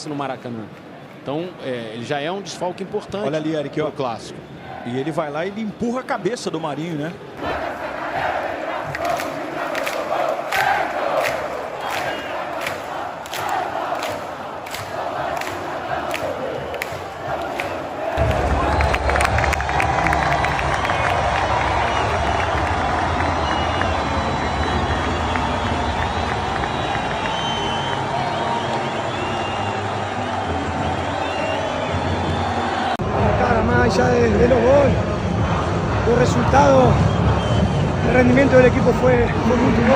No Maracanã. Então, ele já é um desfalque importante. Olha ali, Eric, ó, o clássico. E ele vai lá e ele empurra a cabeça do Marinho, né? allá de los goles, los resultados, el rendimiento del equipo fue muy bueno,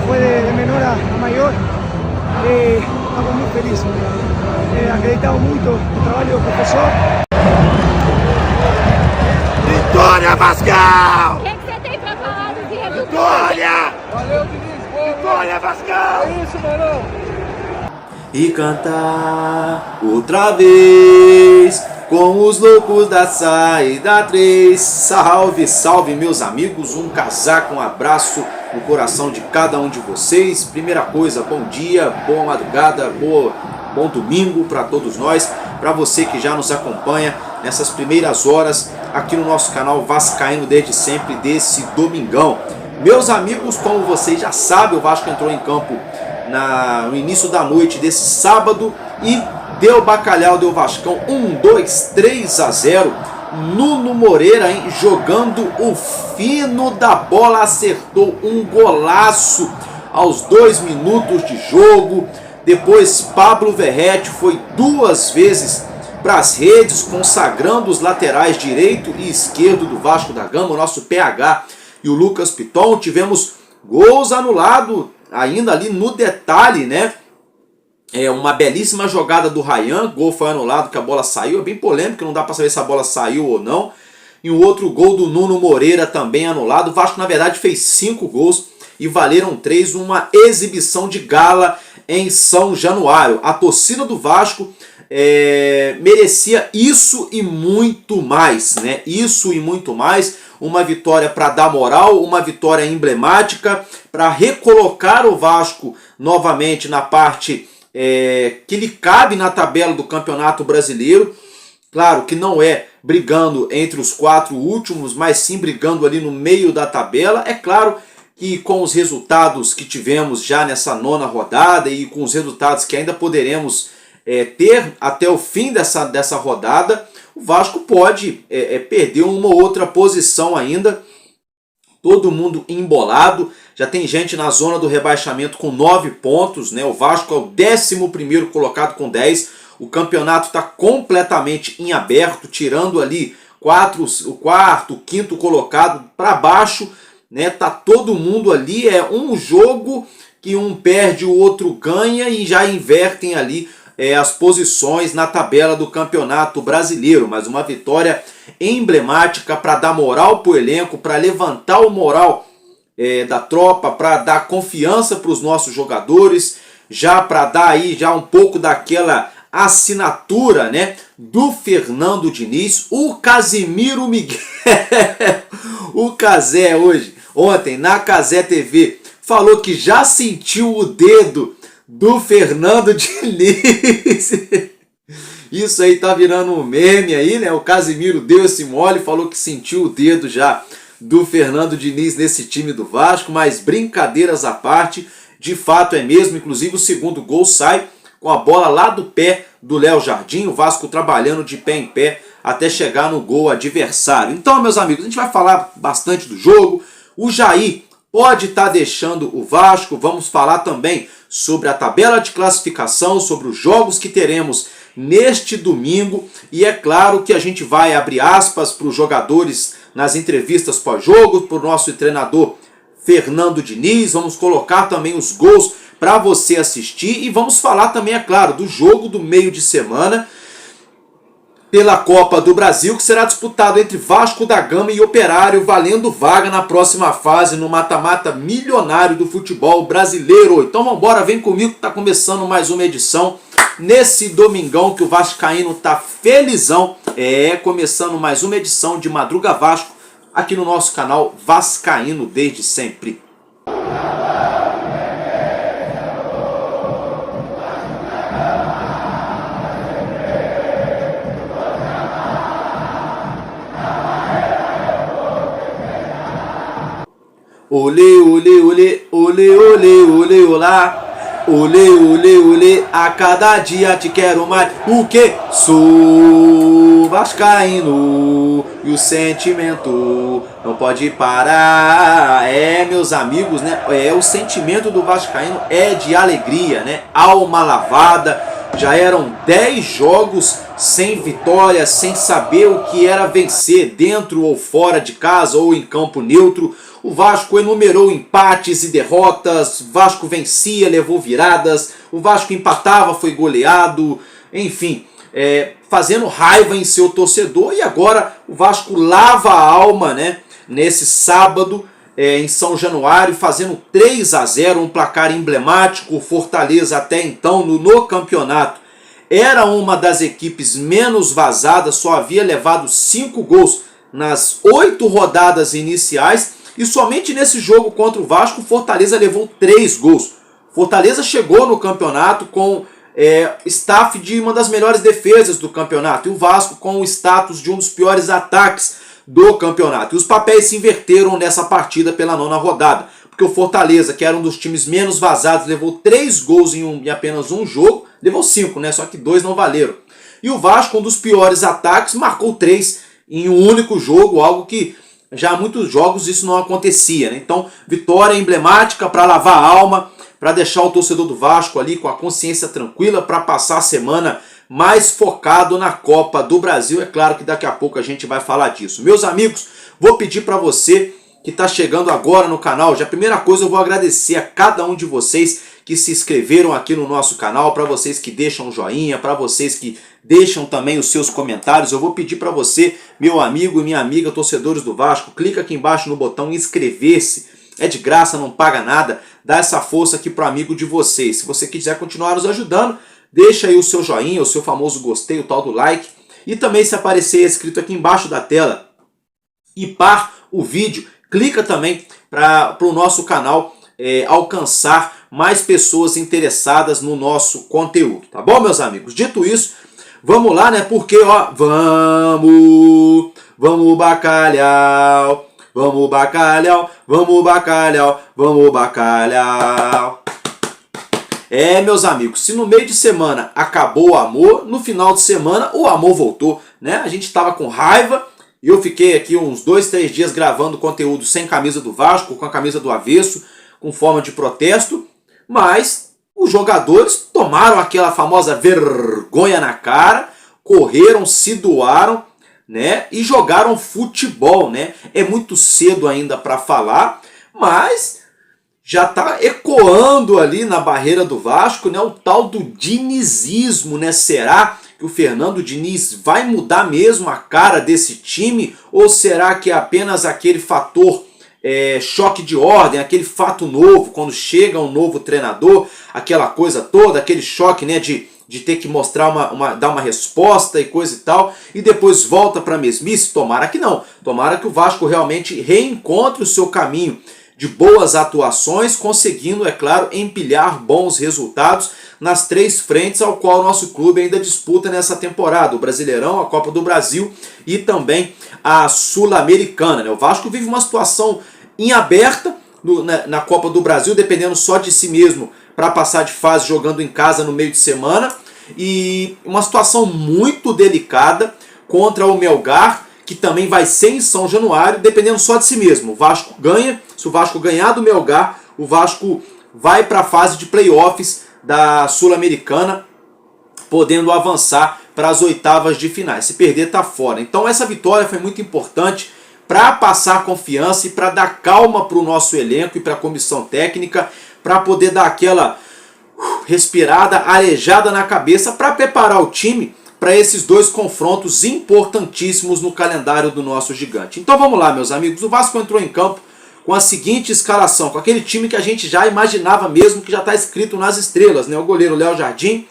fue de menor a mayor. Estamos muy felices, acreditamos mucho el trabajo del profesor. Vitória, Vascão! O que você tem para falar desse resultado? Vitória! Valeu, Diniz! Vitória, Vascão! É isso, mano! E cantar outra vez com os loucos da saída 3. Salve, salve, meus amigos, um casaco, um abraço no coração de cada um de vocês. Primeira coisa, bom dia, boa madrugada, bom domingo para todos nós, para você que já nos acompanha nessas primeiras horas aqui no nosso canal Vascaíno desde sempre, desse domingão. Meus amigos, como vocês já sabem, o Vasco entrou em campo no início da noite desse sábado e deu bacalhau, deu Vascão 1-2-3-0. Nuno Moreira, hein, jogando o fino da bola, acertou um golaço aos 2 minutos de jogo. Depois Pablo Verratti foi 2 vezes para as redes, consagrando os laterais direito e esquerdo do Vasco da Gama, o nosso PH e o Lucas Piton. Tivemos gols anulados ainda ali no detalhe, né? Uma belíssima jogada do Ryan, gol foi anulado, que a bola saiu, é bem polêmico, não dá para saber se a bola saiu ou não. E um outro gol do Nuno Moreira também anulado. O Vasco na verdade fez 5 gols e valeram 3, uma exibição de gala em São Januário. A torcida do Vasco merecia isso e muito mais, né? Isso e muito mais. Uma vitória para dar moral, uma vitória emblemática, para recolocar o Vasco novamente na parte que lhe cabe na tabela do Campeonato Brasileiro. Claro que não é brigando entre os 4 últimos, mas sim brigando ali no meio da tabela. É claro que com os resultados que tivemos já nessa 9ª rodada e com os resultados que ainda poderemos ter até o fim dessa rodada, o Vasco pode perder uma ou outra posição ainda. Todo mundo embolado, já tem gente na zona do rebaixamento com 9 pontos, né? O Vasco é o 11º colocado com 10. O campeonato está completamente em aberto, tirando ali o 4º, o 5º colocado para baixo, né? Tá todo mundo ali, é um jogo que um perde, o outro ganha e já invertem ali as posições na tabela do Campeonato Brasileiro. Mas uma vitória emblemática para dar moral para o elenco, para levantar o moral da tropa, para dar confiança para os nossos jogadores, já para dar aí já um pouco daquela assinatura, né, do Fernando Diniz. O Casimiro Miguel, o Casé ontem na Casé TV, falou que já sentiu o dedo do Fernando Diniz. Isso aí tá virando um meme aí, né? O Casimiro deu esse mole, falou que sentiu o dedo já do Fernando Diniz nesse time do Vasco, mas brincadeiras à parte, de fato é mesmo. Inclusive o segundo gol sai com a bola lá do pé do Léo Jardim, o Vasco trabalhando de pé em pé até chegar no gol adversário. Então, meus amigos, a gente vai falar bastante do jogo. O Jair pode estar deixando o Vasco, vamos falar também sobre a tabela de classificação, sobre os jogos que teremos neste domingo. E é claro que a gente vai abrir aspas para os jogadores nas entrevistas pós-jogo, para o nosso treinador Fernando Diniz. Vamos colocar também os gols para você assistir e vamos falar também, é claro, do jogo do meio de semana pela Copa do Brasil, que será disputado entre Vasco da Gama e Operário, valendo vaga na próxima fase no mata-mata milionário do futebol brasileiro. Então vamos embora, vem comigo que está começando mais uma edição nesse domingão que o vascaíno tá felizão. Começando mais uma edição de Madruga Vasco aqui no nosso canal Vascaíno desde sempre. Olê, olê, olê, olê, olê, olê, olá. Olê, olê, olê, a cada dia te quero mais. O que? Sou vascaíno e o sentimento não pode parar. Meus amigos, né? O sentimento do vascaíno é de alegria, né? Alma lavada. Já eram 10 jogos sem vitória, sem saber o que era vencer dentro ou fora de casa ou em campo neutro. O Vasco enumerou empates e derrotas, o Vasco vencia, levou viradas, o Vasco empatava, foi goleado, enfim, fazendo raiva em seu torcedor. E agora o Vasco lava a alma, né, nesse sábado em São Januário, fazendo 3-0, um placar emblemático. O Fortaleza até então no campeonato era uma das equipes menos vazadas, só havia levado 5 gols nas 8 rodadas iniciais. E somente nesse jogo contra o Vasco, o Fortaleza levou 3 gols. Fortaleza chegou no campeonato com staff de uma das melhores defesas do campeonato. E o Vasco com o status de um dos piores ataques do campeonato. E os papéis se inverteram nessa partida pela 9ª rodada. Porque o Fortaleza, que era um dos times menos vazados, levou 3 gols em apenas um jogo. Levou 5, né? Só que 2 não valeram. E o Vasco, um dos piores ataques, marcou 3 em um único jogo. Algo que já há muitos jogos isso não acontecia, né? Então, vitória emblemática para lavar a alma, para deixar o torcedor do Vasco ali com a consciência tranquila, para passar a semana mais focado na Copa do Brasil. É claro que daqui a pouco a gente vai falar disso. Meus amigos, vou pedir para você que está chegando agora no canal, já a primeira coisa eu vou agradecer a cada um de vocês que se inscreveram aqui no nosso canal, para vocês que deixam um joinha, para vocês que deixam também os seus comentários. Eu vou pedir para você, meu amigo e minha amiga, torcedores do Vasco, clica aqui embaixo no botão inscrever-se. É de graça, não paga nada. Dá essa força aqui para o amigo de vocês. Se você quiser continuar nos ajudando, deixa aí o seu joinha, o seu famoso gostei, o tal do like. E também, se aparecer escrito aqui embaixo da tela, e par o vídeo, clica também para o nosso canal alcançar mais pessoas interessadas no nosso conteúdo. Tá bom, meus amigos? Dito isso, vamos lá, né? Porque, ó, vamos bacalhau, vamos bacalhau, vamos bacalhau, vamos bacalhau. Meus amigos, se no meio de semana acabou o amor, no final de semana o amor voltou, né? A gente tava com raiva e eu fiquei aqui uns 2, 3 dias gravando conteúdo sem camisa do Vasco, com a camisa do avesso, com forma de protesto, mas os jogadores tomaram aquela famosa vergonha na cara, correram, se doaram, né, e jogaram futebol, né? É muito cedo ainda para falar, mas já está ecoando ali na barreira do Vasco, né, o tal do dinizismo, né? Será que o Fernando Diniz vai mudar mesmo a cara desse time, ou será que é apenas aquele fator choque de ordem, aquele fato novo, quando chega um novo treinador, aquela coisa toda, aquele choque, né, de ter que mostrar dar uma resposta e coisa e tal, e depois volta para a mesmice? Tomara que não. Tomara que o Vasco realmente reencontre o seu caminho de boas atuações, conseguindo, é claro, empilhar bons resultados nas 3 frentes ao qual o nosso clube ainda disputa nessa temporada: o Brasileirão, a Copa do Brasil e também a Sul-Americana, né? O Vasco vive uma situação em aberta na Copa do Brasil, dependendo só de si mesmo para passar de fase jogando em casa no meio de semana, e uma situação muito delicada contra o Melgar, que também vai ser em São Januário, dependendo só de si mesmo. O Vasco ganha, se o Vasco ganhar do Melgar, o Vasco vai para a fase de playoffs da Sul-Americana podendo avançar para as oitavas de finais. Se perder, está fora. Então essa vitória foi muito importante para passar confiança e para dar calma para o nosso elenco e para a comissão técnica, para poder dar aquela respirada, arejada na cabeça, para preparar o time para esses dois confrontos importantíssimos no calendário do nosso gigante. Então vamos lá, meus amigos. O Vasco entrou em campo com a seguinte escalação, com aquele time que a gente já imaginava mesmo, que já está escrito nas estrelas, né? O goleiro Léo Jardim,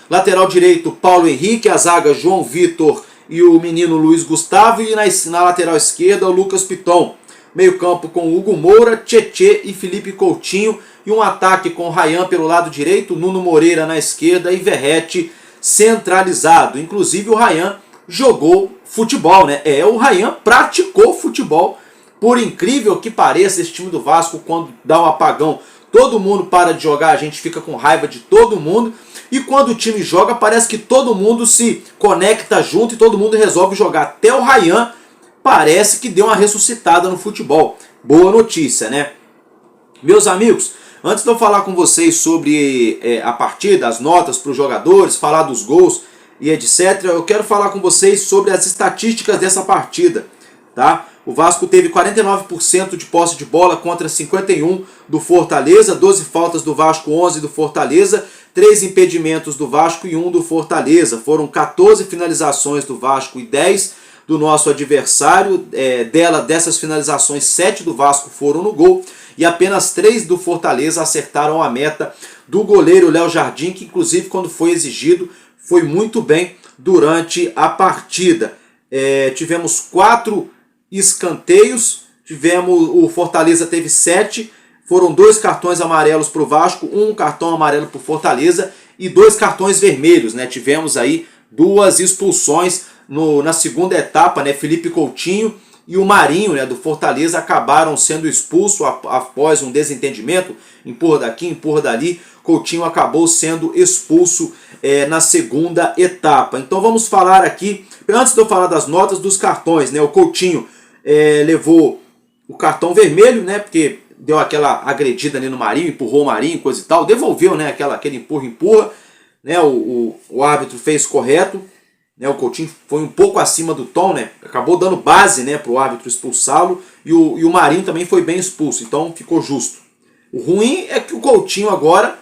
lateral direito Paulo Henrique, a zaga João Vitor e o menino Luiz Gustavo, e na lateral esquerda o Lucas Piton. Meio campo com Hugo Moura, Tietê e Felipe Coutinho, e um ataque com Ryan pelo lado direito, Nuno Moreira na esquerda e Verratti centralizado. Inclusive o Ryan jogou futebol, né? O Ryan praticou futebol. Por incrível que pareça, esse time do Vasco, quando dá um apagão, todo mundo para de jogar, a gente fica com raiva de todo mundo. E quando o time joga, parece que todo mundo se conecta junto e todo mundo resolve jogar. Até o Ryan parece que deu uma ressuscitada no futebol. Boa notícia, né? Meus amigos, antes de eu falar com vocês sobre a partida, as notas para os jogadores, falar dos gols e etc., eu quero falar com vocês sobre as estatísticas dessa partida, tá? O Vasco teve 49% de posse de bola contra 51% do Fortaleza, 12 faltas do Vasco, 11 do Fortaleza, 3 impedimentos do Vasco e 1 do Fortaleza. Foram 14 finalizações do Vasco e 10 do nosso adversário. Dessas finalizações, 7 do Vasco foram no gol e apenas 3 do Fortaleza acertaram a meta do goleiro Léo Jardim, que inclusive quando foi exigido foi muito bem durante a partida. Tivemos 4 escanteios, o Fortaleza teve 7, foram 2 cartões amarelos para o Vasco, 1 cartão amarelo para o Fortaleza e 2 cartões vermelhos, né? Tivemos aí 2 expulsões na segunda etapa, né? Felipe Coutinho e o Marinho, né, do Fortaleza, acabaram sendo expulsos após um desentendimento, empurra daqui, empurra dali. Coutinho acabou sendo expulso na segunda etapa. Então vamos falar aqui, antes de eu falar das notas, dos cartões, né? O Coutinho levou o cartão vermelho, né? Porque deu aquela agredida ali no Marinho, empurrou o Marinho, coisa e tal, devolveu, né? Aquele empurra, né? O árbitro fez correto, né? O Coutinho foi um pouco acima do tom, né? Acabou dando base, né, para o árbitro expulsá-lo, e o Marinho também foi bem expulso, então ficou justo. O ruim é que o Coutinho agora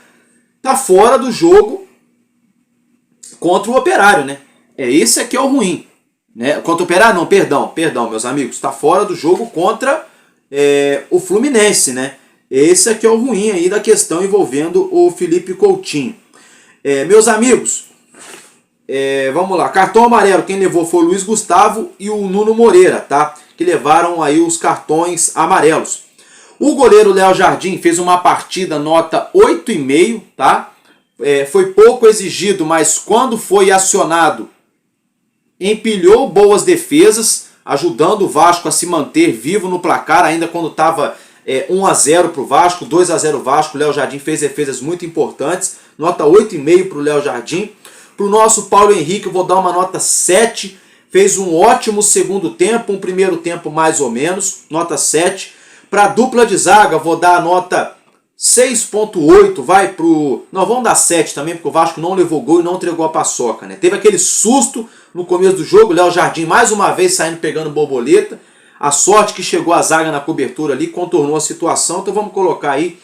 tá fora do jogo contra o Operário, né? Esse aqui é o ruim. Né? Contra o Operário, não, perdão, meus amigos, está fora do jogo contra o Fluminense, né? Esse aqui é o ruim aí da questão envolvendo o Felipe Coutinho. Meus amigos, vamos lá, cartão amarelo, quem levou foi o Luiz Gustavo e o Nuno Moreira, tá? Que levaram aí os cartões amarelos. O goleiro Léo Jardim fez uma partida nota 8,5, tá? Foi pouco exigido, mas quando foi acionado, empilhou boas defesas, ajudando o Vasco a se manter vivo no placar, ainda quando estava 1-0 para o Vasco, 2-0 Vasco. O Léo Jardim fez defesas muito importantes, nota 8,5 para o Léo Jardim. Para o nosso Paulo Henrique eu vou dar uma nota 7, fez um ótimo segundo tempo, um primeiro tempo mais ou menos, nota 7. Para a dupla de zaga vou dar a nota 6,8, não, vamos dar 7 também, porque o Vasco não levou gol e não entregou a paçoca, né? Teve aquele susto no começo do jogo, o Léo Jardim mais uma vez saindo pegando borboleta. A sorte que chegou a zaga na cobertura ali, contornou a situação, então vamos colocar aí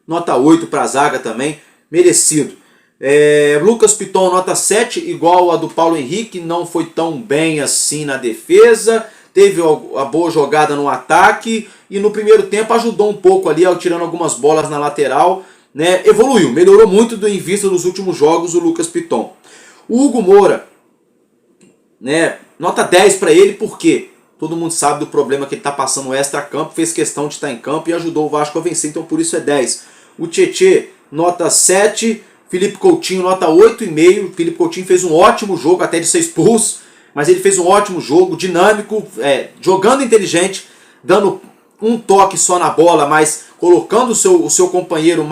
nota 8 para a zaga também, merecido. Lucas Piton, nota 7, igual a do Paulo Henrique, não foi tão bem assim na defesa, teve a boa jogada no ataque e no primeiro tempo ajudou um pouco ali, tirando algumas bolas na lateral, né? Evoluiu, melhorou muito em vista dos últimos jogos o Lucas Piton. O Hugo Moura, né? Nota 10 para ele, porque todo mundo sabe do problema que ele está passando no extra-campo, fez questão de estar em campo e ajudou o Vasco a vencer, então por isso é 10. O Tietê, nota 7, Felipe Coutinho, nota 8,5. O Felipe Coutinho fez um ótimo jogo, até de ser expulso, mas ele fez um ótimo jogo, dinâmico, jogando inteligente, dando um toque só na bola, mas colocando o seu companheiro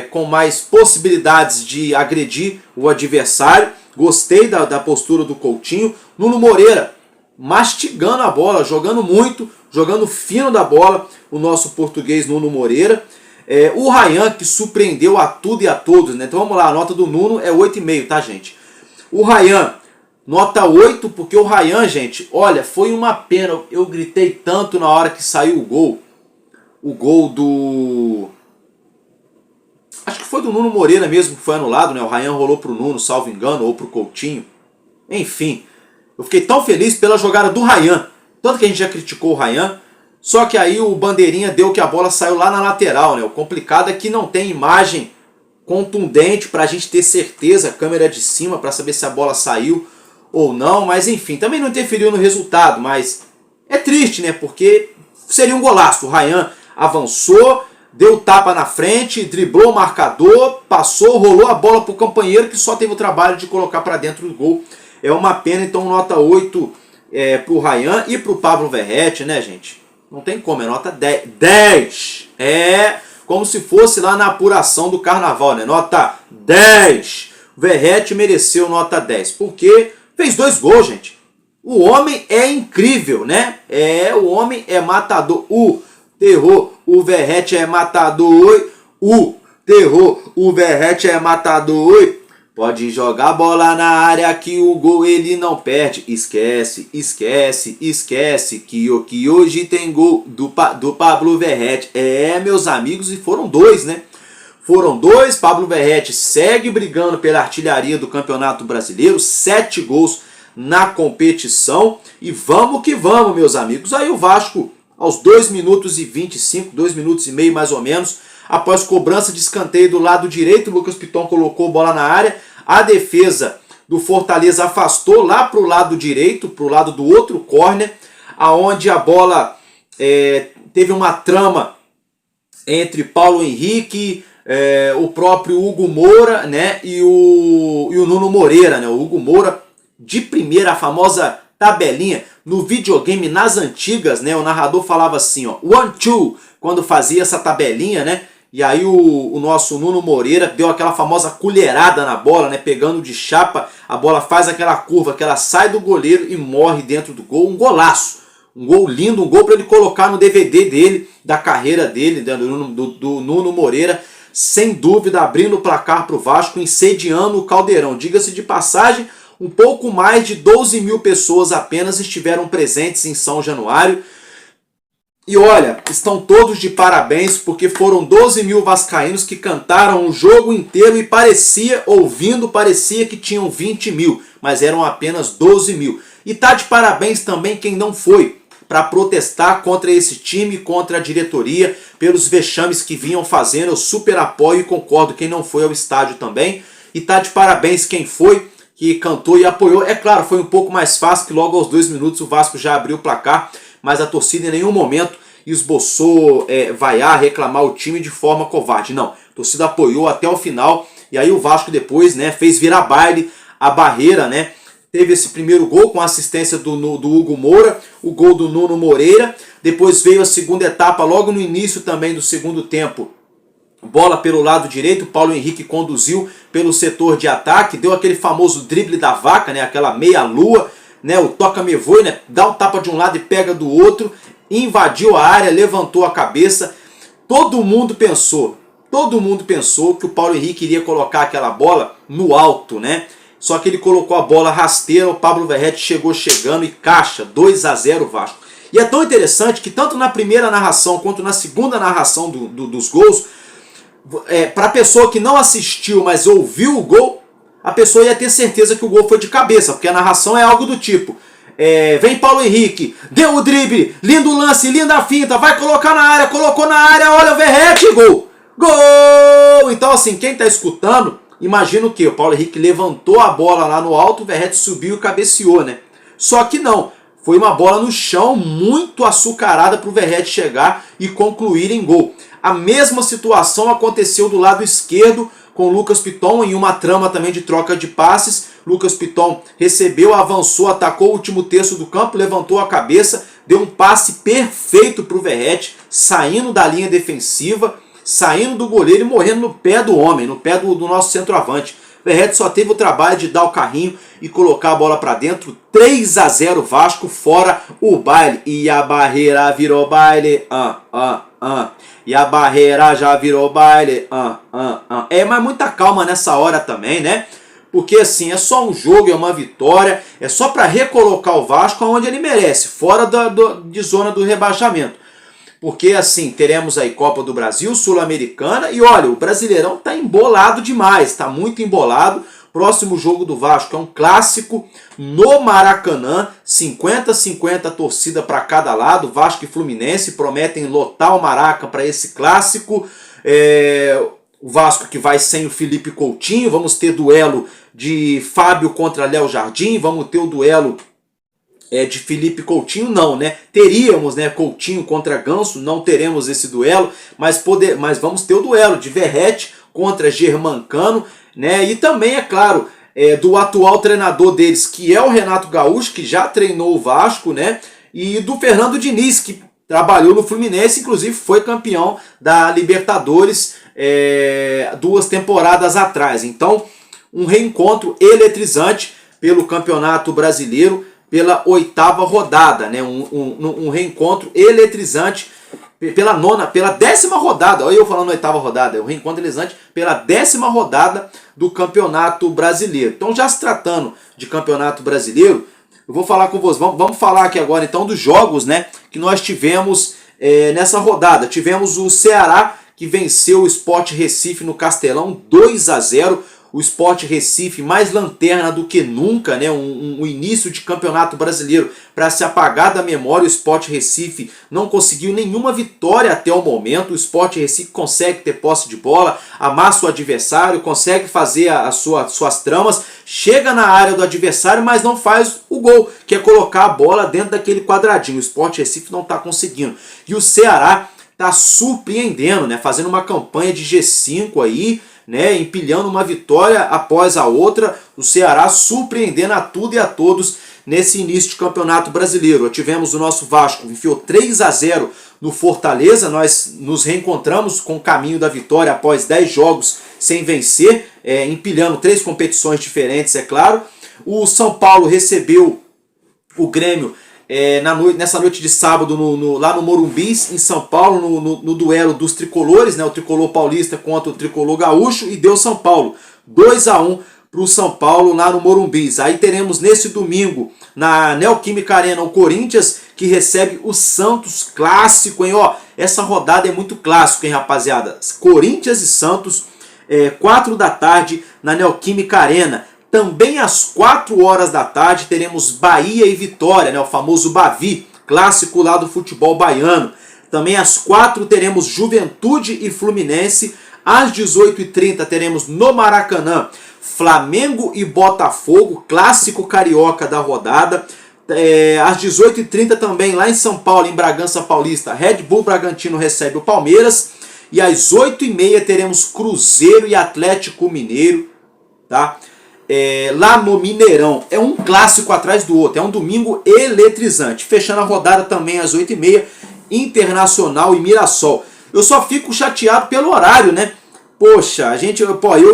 com mais possibilidades de agredir o adversário. Gostei da postura do Coutinho. Nuno Moreira, mastigando a bola, jogando muito, jogando fino da bola, o nosso português Nuno Moreira. O Ryan, que surpreendeu a tudo e a todos, né? Então vamos lá, a nota do Nuno é 8,5, tá, gente? O Ryan, nota 8, porque o Ryan, gente, olha, foi uma pena. Eu gritei tanto na hora que saiu o gol. O gol do... acho que foi do Nuno Moreira mesmo que foi anulado, né? O Ryan rolou pro Nuno, salvo engano, ou pro Coutinho. Enfim, eu fiquei tão feliz pela jogada do Ryan. Tanto que a gente já criticou o Ryan. Só que aí o bandeirinha deu que a bola saiu lá na lateral, né? O complicado é que não tem imagem contundente pra gente ter certeza, câmera de cima, pra saber se a bola saiu ou não. Mas enfim, também não interferiu no resultado. Mas é triste, né? Porque seria um golaço. O Ryan avançou, deu tapa na frente, driblou o marcador, passou, rolou a bola pro companheiro que só teve o trabalho de colocar pra dentro do gol. É uma pena, então nota 8 pro Ryan e pro Pablo Verratti, né, gente? Não tem como, é nota 10. 10! É como se fosse lá na apuração do carnaval, né? Nota 10! O Verratti mereceu nota 10, porque fez 2 gols, gente. O homem é incrível, né? O homem é matador. Terror, o Verratti é matador. Terror, o Verratti é matador. Pode jogar a bola na área que o gol ele não perde. Esquece, esquece, esquece que hoje tem gol do Pablo Verratti. Meus amigos, e foram 2, né? Foram 2, Pablo Verratti segue brigando pela artilharia do Campeonato Brasileiro. 7 gols na competição. E vamos que vamos, meus amigos. Aí o Vasco, aos 2 minutos e 25, 2 minutos e meio mais ou menos, após cobrança de escanteio do lado direito, o Lucas Piton colocou a bola na área. A defesa do Fortaleza afastou lá para o lado direito, para o lado do outro córner, aonde a bola teve uma trama entre Paulo Henrique, o próprio Hugo Moura, né, e o Nuno Moreira. Né, o Hugo Moura, de primeira, a famosa tabelinha. No videogame, nas antigas, né, o narrador falava assim, ó, 1-2, quando fazia essa tabelinha, né? E aí o nosso Nuno Moreira deu aquela famosa colherada na bola, né? Pegando de chapa, a bola faz aquela curva que ela sai do goleiro e morre dentro do gol. Um golaço, um gol lindo, um gol para ele colocar no DVD dele, da carreira dele, do Nuno Moreira, sem dúvida, abrindo o placar para o Vasco, incendiando o Caldeirão. Diga-se de passagem, um pouco mais de 12 mil pessoas apenas estiveram presentes em São Januário. E olha, estão todos de parabéns, porque foram 12 mil vascaínos que cantaram o jogo inteiro e parecia que tinham 20 mil, mas eram apenas 12 mil. E tá de parabéns também quem não foi para protestar contra esse time, contra a diretoria, pelos vexames que vinham fazendo. Eu super apoio e concordo quem não foi ao estádio também. E tá de parabéns quem foi, que cantou e apoiou. É claro, foi um pouco mais fácil, que logo aos 2 minutos o Vasco já abriu o placar, mas a torcida em nenhum momento esboçou vaiar, reclamar o time de forma covarde. Não, a torcida apoiou até o final, e aí o Vasco depois, né, fez virar baile a barreira, né? Teve esse primeiro gol com a assistência do Hugo Moura, o gol do Nuno Moreira, depois veio a segunda etapa, logo no início também do segundo tempo, bola pelo lado direito, Paulo Henrique conduziu pelo setor de ataque, deu aquele famoso drible da vaca, né, aquela meia-lua, né, o toca-me-voe, né, dá um tapa de um lado e pega do outro, invadiu a área, levantou a cabeça. Todo mundo pensou que o Paulo Henrique iria colocar aquela bola no alto, né? Só que ele colocou a bola rasteira, o Pablo Verratti chegou chegando e caixa, 2-0 Vasco. E é tão interessante que tanto na primeira narração quanto na segunda narração dos gols, para a pessoa que não assistiu, mas ouviu o gol, a pessoa ia ter certeza que o gol foi de cabeça, porque a narração é algo do tipo: vem Paulo Henrique, deu o drible, lindo lance, linda finta, vai colocar na área, colocou na área, olha o Verratti, gol! Gol! Então assim, quem está escutando, imagina o quê? O Paulo Henrique levantou a bola lá no alto, o Verratti subiu e cabeceou, né? Só que não, foi uma bola no chão muito açucarada para o Verratti chegar e concluir em gol. A mesma situação aconteceu do lado esquerdo com o Lucas Piton, em uma trama também de troca de passes. Lucas Piton recebeu, avançou, atacou o último terço do campo, levantou a cabeça, deu um passe perfeito para o Verratti, saindo da linha defensiva, saindo do goleiro e morrendo no pé do homem, no pé do nosso centroavante. Verratti só teve o trabalho de dar o carrinho e colocar a bola para dentro. 3-0 Vasco, fora o baile. E a barreira virou baile. E a barreira já virou baile. Mas muita calma nessa hora também, né? Porque assim, é só um jogo, é uma vitória, é só para recolocar o Vasco onde ele merece, fora de zona do rebaixamento. Porque assim, teremos aí Copa do Brasil, Sul-Americana, e olha, o Brasileirão tá embolado demais, tá muito embolado. Próximo jogo do Vasco é um clássico no Maracanã, 50-50 torcida para cada lado. Vasco e Fluminense prometem lotar o Maraca para esse clássico. O Vasco que vai sem o Felipe Coutinho, vamos ter duelo de Fábio contra Léo Jardim, vamos ter o duelo de Felipe Coutinho, não, né? Teríamos, né, Coutinho contra Ganso, não teremos esse duelo, mas vamos ter o duelo de Verratti contra Germancano, né? E também, é claro, do atual treinador deles, que é o Renato Gaúcho, que já treinou o Vasco, né? E do Fernando Diniz, que trabalhou no Fluminense, inclusive foi campeão da Libertadores 2 temporadas atrás. Então, um reencontro eletrizante pelo Campeonato Brasileiro, pela 8ª rodada, né? Um reencontro eletrizante pela 10ª rodada. Olha eu falando 8ª rodada, um reencontro eletrizante pela 10ª rodada do Campeonato Brasileiro. Então, já se tratando de Campeonato Brasileiro, eu vou falar com vocês. Vamos falar aqui agora então dos jogos, né, que nós tivemos nessa rodada. Tivemos o Ceará, que venceu o Sport Recife no Castelão 2-0. O Sport Recife mais lanterna do que nunca, né? Um início de campeonato brasileiro para se apagar da memória. O Sport Recife não conseguiu nenhuma vitória até o momento. O Sport Recife consegue ter posse de bola, amassa o adversário, consegue fazer as suas tramas, chega na área do adversário, mas não faz o gol, que é colocar a bola dentro daquele quadradinho. O Sport Recife não está conseguindo. E o Ceará está surpreendendo, né? Fazendo uma campanha de G5 aí, né, empilhando uma vitória após a outra. O Ceará surpreendendo a tudo e a todos nesse início de campeonato brasileiro. Tivemos o nosso Vasco, enfiou 3-0 no Fortaleza. Nós nos reencontramos com o caminho da vitória após 10 jogos sem vencer, empilhando 3 competições diferentes, é claro. O São Paulo recebeu o Grêmio nessa noite de sábado lá no Morumbi, em São Paulo, no duelo dos tricolores, né, o tricolor paulista contra o tricolor gaúcho, e deu São Paulo 2-1 para o São Paulo lá no Morumbi. Aí teremos nesse domingo na Neoquímica Arena o Corinthians, que recebe o Santos, clássico, hein? Ó, essa rodada é muito clássico, hein, rapaziada? Corinthians e Santos, 4 da tarde na Neoquímica Arena. Também às 4 horas da tarde teremos Bahia e Vitória, né, o famoso Bavi, clássico lá do futebol baiano. Também às 4 teremos Juventude e Fluminense. Às 18h30 teremos no Maracanã Flamengo e Botafogo, clássico carioca da rodada. Às 18h30 também lá em São Paulo, em Bragança Paulista, Red Bull Bragantino recebe o Palmeiras. E às 8h30 teremos Cruzeiro e Atlético Mineiro, tá? Lá no Mineirão. É um clássico atrás do outro, é um domingo eletrizante. Fechando a rodada também às 8h30, Internacional e Mirassol. Eu só fico chateado pelo horário, né? Poxa,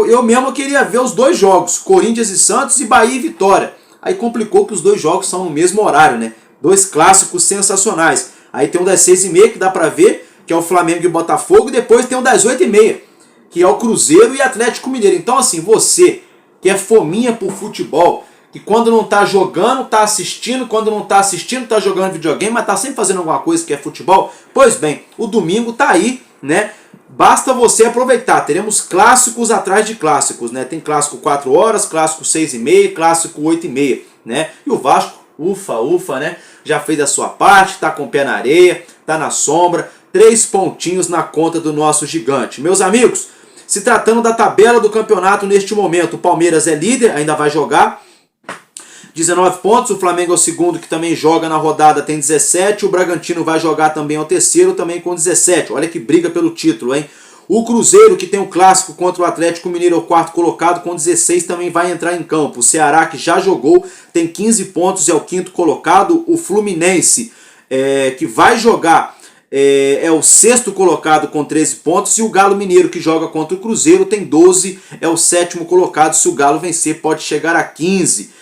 eu mesmo queria ver os 2 jogos, Corinthians e Santos e Bahia e Vitória. Aí complicou que os 2 jogos são no mesmo horário, né? 2 clássicos sensacionais. Aí tem um das 6h30 que dá pra ver, que é o Flamengo e Botafogo, e depois tem um das 8h30, que é o Cruzeiro e Atlético Mineiro. Então assim, você que é fominha por futebol, que quando não tá jogando, tá assistindo, quando não tá assistindo, tá jogando videogame, mas tá sempre fazendo alguma coisa que é futebol, pois bem, o domingo tá aí, né? Basta você aproveitar, teremos clássicos atrás de clássicos, né? Tem clássico 4 horas, clássico 6h30, clássico 8h30, né? E o Vasco, ufa, né? Já fez a sua parte, tá com o pé na areia, tá na sombra, 3 pontinhos na conta do nosso gigante. Meus amigos, se tratando da tabela do campeonato neste momento, o Palmeiras é líder, ainda vai jogar, 19 pontos, o Flamengo é o segundo que também joga na rodada, tem 17, o Bragantino vai jogar também ao terceiro, também com 17, olha que briga pelo título, hein? O Cruzeiro, que tem um clássico contra o Atlético Mineiro, é o 4º colocado, com 16 também vai entrar em campo. O Ceará, que já jogou, tem 15 pontos, é o 5º colocado. O Fluminense, que vai jogar é o sexto colocado com 13 pontos, e o Galo Mineiro, que joga contra o Cruzeiro, tem 12, é o sétimo colocado. Se o Galo vencer, pode chegar a 15.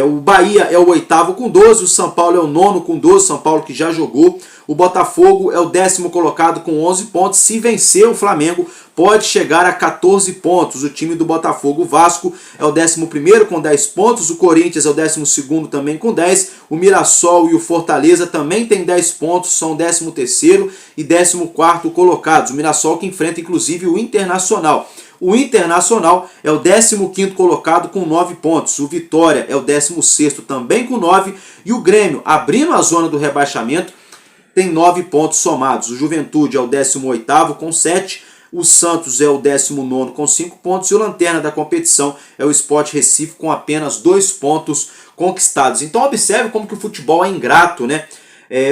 O Bahia é o oitavo com 12, o São Paulo é o nono com 12, São Paulo que já jogou. O Botafogo é o décimo colocado com 11 pontos. Se vencer o Flamengo, pode chegar a 14 pontos. O time do Botafogo, o Vasco, é o 11º com 10 pontos. O Corinthians é o 12º também com 10. O Mirassol e o Fortaleza também tem 10 pontos, são o 13º e 14º colocados. O Mirassol que enfrenta inclusive o Internacional. O Internacional é o 15º colocado com 9 pontos. O Vitória é o 16º também com 9. E o Grêmio, abrindo a zona do rebaixamento, tem 9 pontos somados. O Juventude é o 18º com 7. O Santos é o 19º com 5 pontos. E o lanterna da competição é o Sport Recife com apenas 2 pontos conquistados. Então observe como que o futebol é ingrato, né?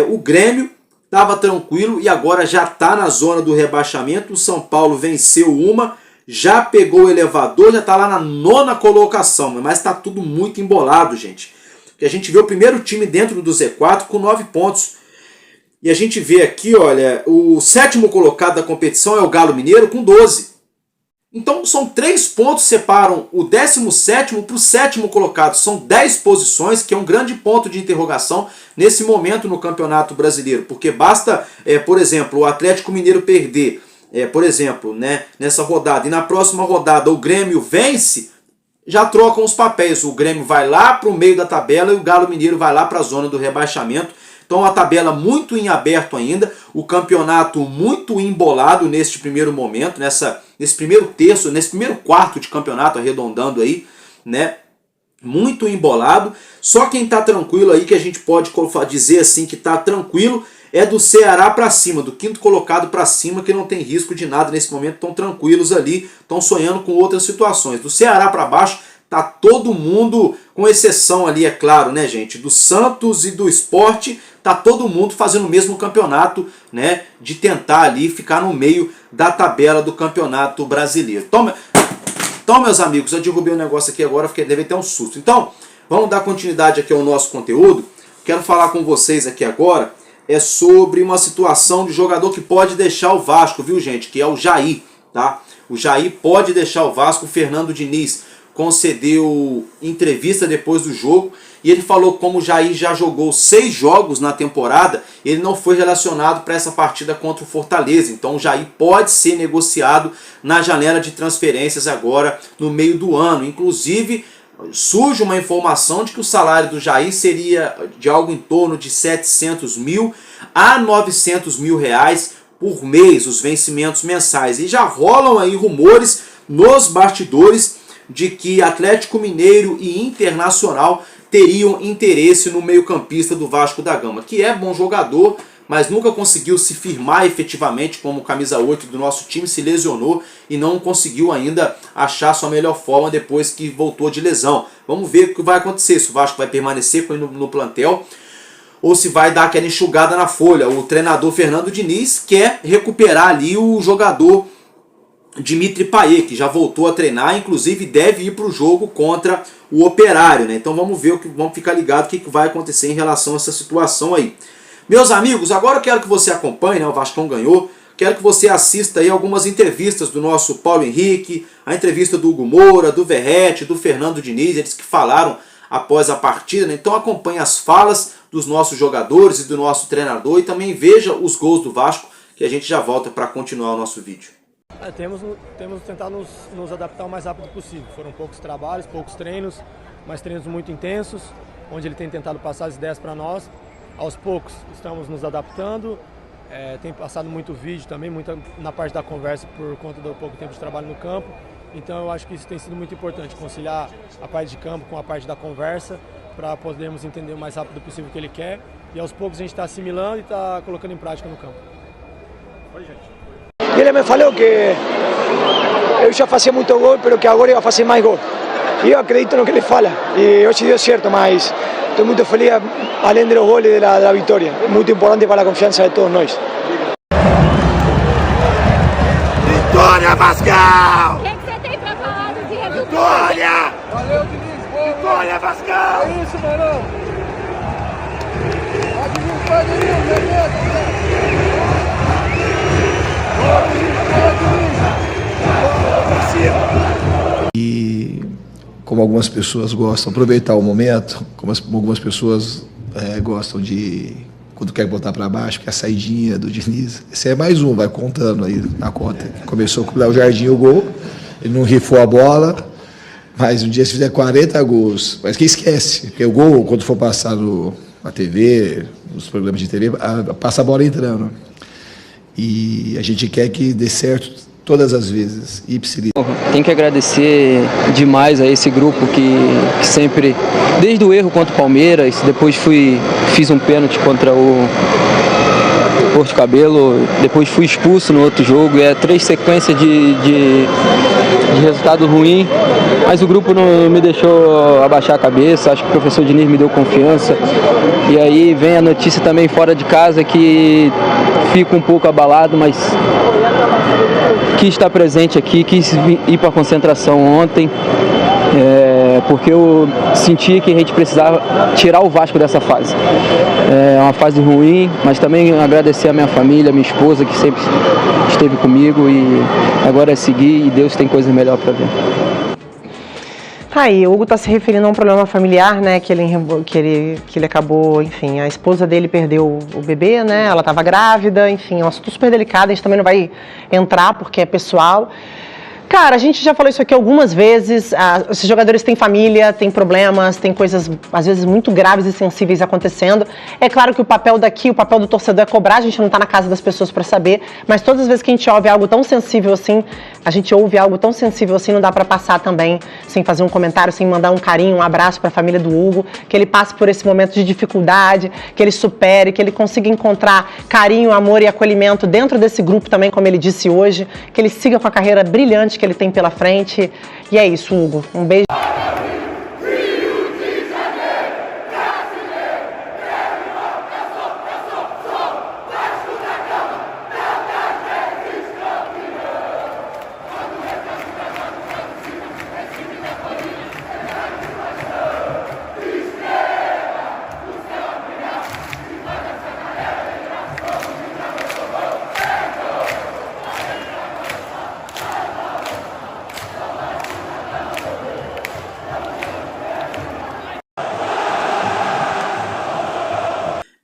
O Grêmio estava tranquilo e agora já está na zona do rebaixamento. O São Paulo venceu uma, já pegou o elevador, já está lá na 9ª colocação, mas está tudo muito embolado, gente. Porque a gente vê o primeiro time dentro do Z4 com 9 pontos. E a gente vê aqui, olha, o 7º colocado da competição é o Galo Mineiro com 12. Então são 3 pontos que separam o 17º para o 7º colocado. São 10 posições, que é um grande ponto de interrogação nesse momento no Campeonato Brasileiro. Porque basta, por exemplo, o Atlético Mineiro perder, por exemplo, né, nessa rodada, e na próxima rodada o Grêmio vence, já trocam os papéis. O Grêmio vai lá para o meio da tabela e o Galo Mineiro vai lá para a zona do rebaixamento. Então a tabela muito em aberto ainda, o campeonato muito embolado neste primeiro momento, nesse primeiro terço, nesse primeiro quarto de campeonato, arredondando aí, né? Muito embolado. Só quem está tranquilo aí, que a gente pode dizer assim que está tranquilo, é do Ceará para cima, do 5º colocado para cima, que não tem risco de nada nesse momento, estão tranquilos ali, estão sonhando com outras situações. Do Ceará para baixo, tá todo mundo, com exceção ali, é claro, né, gente, do Santos e do Sport, tá todo mundo fazendo o mesmo campeonato, né, de tentar ali ficar no meio da tabela do Campeonato Brasileiro. Então, meus amigos, eu derrubei um negócio aqui agora, porque deve ter um susto. Então, vamos dar continuidade aqui ao nosso conteúdo. Quero falar com vocês aqui agora sobre uma situação de jogador que pode deixar o Vasco, viu, gente, que é o Jair, tá? O Jair pode deixar o Vasco. O Fernando Diniz concedeu entrevista depois do jogo e ele falou como o Jair já jogou 6 jogos na temporada, ele não foi relacionado para essa partida contra o Fortaleza. Então o Jair pode ser negociado na janela de transferências agora no meio do ano. Inclusive surge uma informação de que o salário do Jair seria de algo em torno de 700 mil a 900 mil reais por mês, os vencimentos mensais. E já rolam aí rumores nos bastidores de que Atlético Mineiro e Internacional teriam interesse no meio-campista do Vasco da Gama, que é bom jogador, mas nunca conseguiu se firmar efetivamente como camisa 8 do nosso time, se lesionou e não conseguiu ainda achar sua melhor forma depois que voltou de lesão. Vamos ver o que vai acontecer, se o Vasco vai permanecer com ele no plantel ou se vai dar aquela enxugada na folha. O treinador Fernando Diniz quer recuperar ali o jogador Dimitri Payet, que já voltou a treinar, inclusive deve ir para o jogo contra o Operário, né? Então vamos ver, vamos ficar ligado o que vai acontecer em relação a essa situação aí. Meus amigos, agora eu quero que você acompanhe, né? O Vascão ganhou. Quero que você assista aí algumas entrevistas do nosso Paulo Henrique, a entrevista do Hugo Moura, do Verrete, do Fernando Diniz, eles que falaram após a partida, né? Então acompanhe as falas dos nossos jogadores e do nosso treinador e também veja os gols do Vasco, que a gente já volta para continuar o nosso vídeo. Temos tentado nos adaptar o mais rápido possível. Foram poucos trabalhos, poucos treinos, mas treinos muito intensos, onde ele tem tentado passar as ideias para nós. Aos poucos estamos nos adaptando, tem passado muito vídeo também, muito na parte da conversa por conta do pouco tempo de trabalho no campo. Então eu acho que isso tem sido muito importante, conciliar a parte de campo com a parte da conversa, para podermos entender o mais rápido possível o que ele quer. E aos poucos a gente está assimilando e está colocando em prática no campo. Oi, gente. Ele me falou que eu já fazia muito gol, mas que agora ia fazer mais gol. E eu acredito no que ele fala. E hoje deu certo, mas estou muito feliz, além dos goles da vitória. É muito importante para a confiança de todos nós. Vitória, Vascão! O que você tem para falar do dia do Vitória! Valeu, Diniz. Boa, Vitória, Vascão! É isso, mano. Vai, Diniz, vai, Diniz. como algumas pessoas gostam, aproveitar o momento, como algumas pessoas gostam de, quando quer botar para baixo, que é a saidinha do Diniz. Esse é mais um, vai contando aí na conta. Começou com o Léo Jardim o gol, ele não rifou a bola, mas um dia se fizer 40 gols, mas quem esquece, porque o gol, quando for passar na TV, nos programas de TV, passa a bola entrando. E a gente quer que dê certo todas as vezes. Tem que agradecer demais a esse grupo que sempre, desde o erro contra o Palmeiras, depois fiz um pênalti contra o Porto Cabelo, depois fui expulso no outro jogo, e 3 sequências de resultado ruim, mas o grupo não me deixou abaixar a cabeça, acho que o professor Diniz me deu confiança, e aí vem a notícia também fora de casa que fico um pouco abalado, mas quis estar presente aqui, quis ir para a concentração ontem, porque eu senti que a gente precisava tirar o Vasco dessa fase. É uma fase ruim, mas também agradecer a minha família, a minha esposa, que sempre esteve comigo, e agora é seguir, e Deus tem coisa melhor para ver. Tá aí, o Hugo está se referindo a um problema familiar, né, que ele acabou, enfim, a esposa dele perdeu o bebê, né, ela estava grávida, enfim, é um assunto super delicado, a gente também não vai entrar porque é pessoal. Cara, a gente já falou isso aqui algumas vezes, esses jogadores têm família, têm problemas, têm coisas, às vezes, muito graves e sensíveis acontecendo. É claro que o papel do torcedor é cobrar, a gente não está na casa das pessoas para saber, mas todas as vezes que a gente ouve algo tão sensível assim, não dá para passar também sem fazer um comentário, sem mandar um carinho, um abraço para a família do Hugo, que ele passe por esse momento de dificuldade, que ele supere, que ele consiga encontrar carinho, amor e acolhimento dentro desse grupo também, como ele disse hoje, que ele siga com a carreira brilhante que ele tem pela frente. E é isso, Hugo. Um beijo.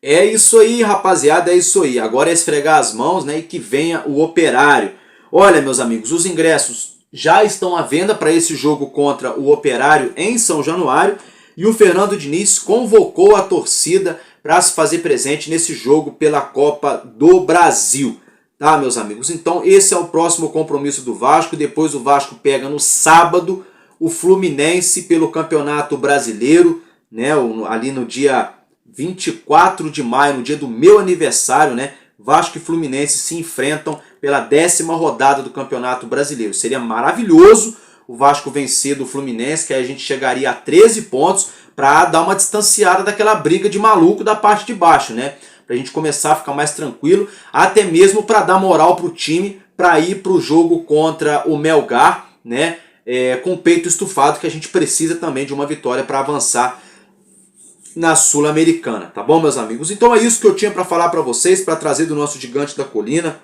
É isso aí, rapaziada, é isso aí. Agora é esfregar as mãos, né, e que venha o Operário. Olha, meus amigos, os ingressos já estão à venda para esse jogo contra o Operário em São Januário, e o Fernando Diniz convocou a torcida para se fazer presente nesse jogo pela Copa do Brasil. Tá, meus amigos? Então esse é o próximo compromisso do Vasco. Depois o Vasco pega no sábado o Fluminense pelo Campeonato Brasileiro, né, ali no dia 24 de maio, no dia do meu aniversário, né? Vasco e Fluminense se enfrentam pela 10ª rodada do Campeonato Brasileiro. Seria maravilhoso o Vasco vencer do Fluminense, que aí a gente chegaria a 13 pontos para dar uma distanciada daquela briga de maluco da parte de baixo, né? Para a gente começar a ficar mais tranquilo, até mesmo para dar moral para o time para ir para o jogo contra o Melgar, né? Com o peito estufado, que a gente precisa também de uma vitória para avançar na Sul-Americana, tá bom, meus amigos? Então é isso que eu tinha para falar para vocês, para trazer do nosso Gigante da Colina.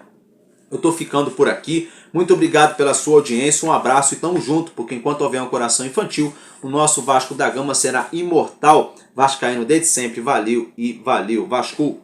Eu tô ficando por aqui. Muito obrigado pela sua audiência, um abraço e tamo junto, porque enquanto houver um coração infantil, o nosso Vasco da Gama será imortal. Vascaíno desde sempre, valeu e valeu, Vasco!